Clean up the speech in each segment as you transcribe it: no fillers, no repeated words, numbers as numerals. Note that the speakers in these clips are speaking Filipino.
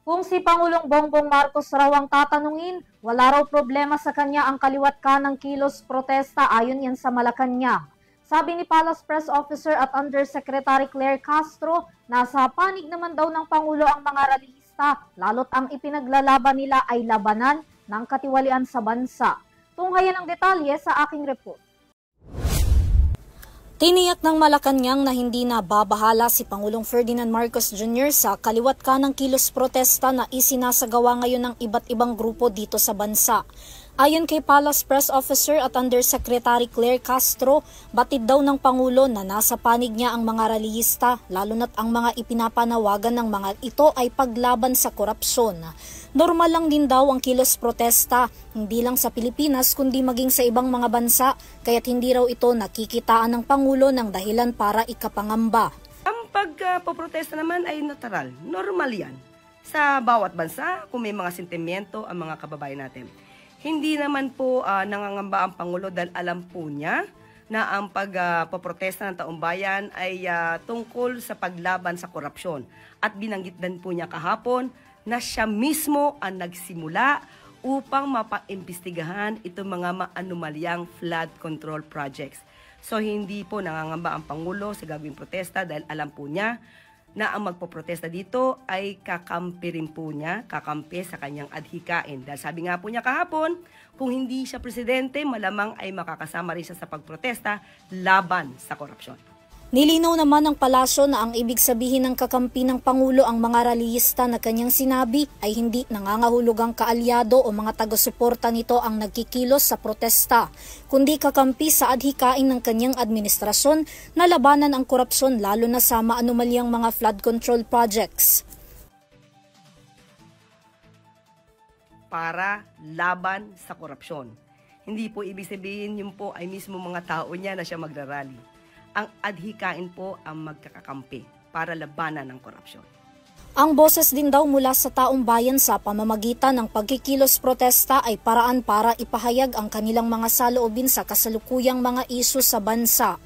Kung si Pangulong Bongbong Marcos raw ang tatanungin, wala raw problema sa kanya ang kaliwat kanang kilos protesta ayon yan sa Malacanang. Sabi ni Palace Press Officer at Undersecretary Claire Castro, nasa panig naman daw ng Pangulo ang mga rallyista, lalo't ang ipinaglalaban nila ay labanan ng katiwalian sa bansa. Tunghayan ang detalye sa aking report. Tiniyak ng Malacanang na hindi na babahala si Pangulong Ferdinand Marcos Jr. sa kaliwat kanang kilos protesta na isinasagawa ngayon ng iba't ibang grupo dito sa bansa. Ayon kay Palace Press Officer at Undersecretary Claire Castro, batid daw ng Pangulo na nasa panig niya ang mga rallyista, lalo na't ang mga ipinapanawagan ng mga ito ay paglaban sa korupsyon. Normal lang din daw ang kilos protesta, hindi lang sa Pilipinas kundi maging sa ibang mga bansa, kaya't hindi raw ito nakikitaan ng Pangulo ng dahilan para ikapangamba. Ang pagpoprotesta naman ay natural, normal yan. Sa bawat bansa, kung may mga sentimiento ang mga kababayan natin. Hindi naman po nangangamba ang Pangulo dahil alam po niya na ang pagpoprotesta ng taong bayan ay tungkol sa paglaban sa korupsyon. At binanggit din po niya kahapon na siya mismo ang nagsimula upang mapaimbestigahan itong mga maanumalyang flood control projects. So hindi po nangangamba ang Pangulo sa gagawing protesta dahil alam po niya na ang magpoprotesta dito ay kakampi rin po niya, kakampi sa kanyang adhikain. Dahil sabi nga po niya kahapon, kung hindi siya presidente, malamang ay makakasama rin siya sa pagprotesta laban sa korupsyon. Nilinaw naman ng palasyo na ang ibig sabihin ng kakampi ng Pangulo ang mga rallyista na kanyang sinabi ay hindi nangangahulugang kaalyado o mga taga-suporta nito ang nagkikilos sa protesta, kundi kakampi sa adhikain ng kanyang administrasyon na labanan ang korupsyon lalo na sa maanumalyang mga flood control projects. Para laban sa korupsyon. Hindi po ibig sabihin yun po ay mismo mga tao niya na siya magrarally. Ang adhikain po ang magkakakampi para labanan ng korupsyon. Ang boses din daw mula sa taong bayan sa pamamagitan ng pagkikilos protesta ay paraan para ipahayag ang kanilang mga saloobin sa kasalukuyang mga isyu sa bansa.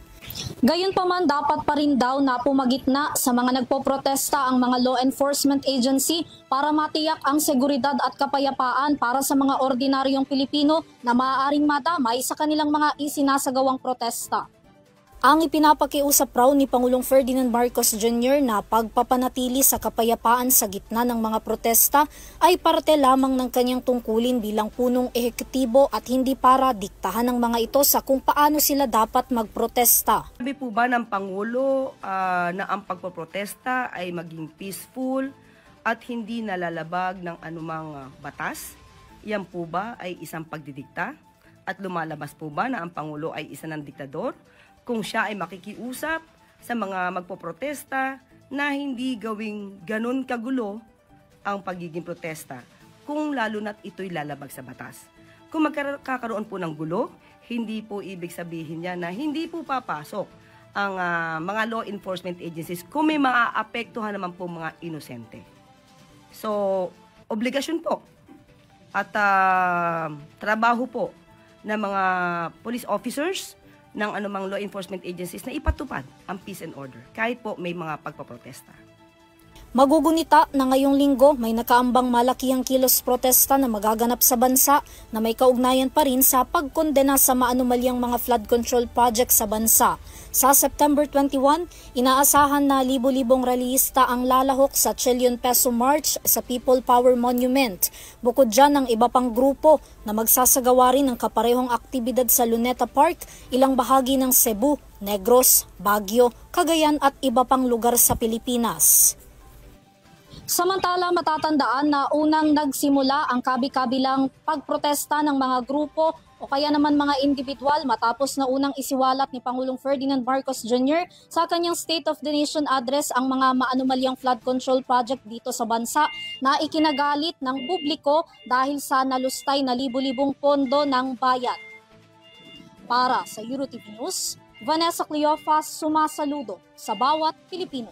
Gayunpaman, dapat pa rin daw na pumagitna sa mga nagpoprotesta ang mga law enforcement agency para matiyak ang seguridad at kapayapaan para sa mga ordinaryong Pilipino na maaaring madamay sa kanilang mga isinasagawang protesta. Ang ipinapakiusap raw ni Pangulong Ferdinand Marcos Jr. na pagpapanatili sa kapayapaan sa gitna ng mga protesta ay parte lamang ng kanyang tungkulin bilang punong ehekutibo at hindi para diktahan ng mga ito sa kung paano sila dapat magprotesta. Sabi po ba ng Pangulo na ang pagpoprotesta ay maging peaceful at hindi nalalabag ng anumang batas? Yan po ba ay isang pagdidikta? At lumalabas po ba na ang Pangulo ay isa ng diktador? Kung siya ay makikiusap sa mga magpoprotesta na hindi gawing ganun kagulo ang pagiging protesta, kung lalo na't ito'y lalabag sa batas. Kung magkakaroon po ng gulo, hindi po ibig sabihin niya na hindi po papasok ang mga law enforcement agencies kung may maaapektuhan naman po mga inosente. So, obligasyon po at trabaho po ng mga police officers ng anumang law enforcement agencies na ipatupad ang peace and order kahit po may mga pagpaprotesta. Magugunita na ngayong linggo may nakaambang malakihang kilos protesta na magaganap sa bansa na may kaugnayan pa rin sa pagkondena sa maanumalyang mga flood control project sa bansa. Sa September 21, inaasahan na libo-libong rallyista ang lalahok sa Trillion Peso March sa People Power Monument. Bukod dyan ang iba pang grupo na magsasagawa rin ng kaparehong aktibidad sa Luneta Park, ilang bahagi ng Cebu, Negros, Baguio, Cagayan at iba pang lugar sa Pilipinas. Samantala, matatandaan na unang nagsimula ang kabi-kabilang pagprotesta ng mga grupo o kaya naman mga individual matapos na unang isiwalat ni Pangulong Ferdinand Marcos Jr. sa kanyang State of the Nation address ang mga maanumalyang flood control project dito sa bansa na ikinagalit ng publiko dahil sa nalustay na libu-libong pondo ng bayan. Para sa EuroTV News, Vanessa Cleofas sumasaludo sa bawat Pilipino.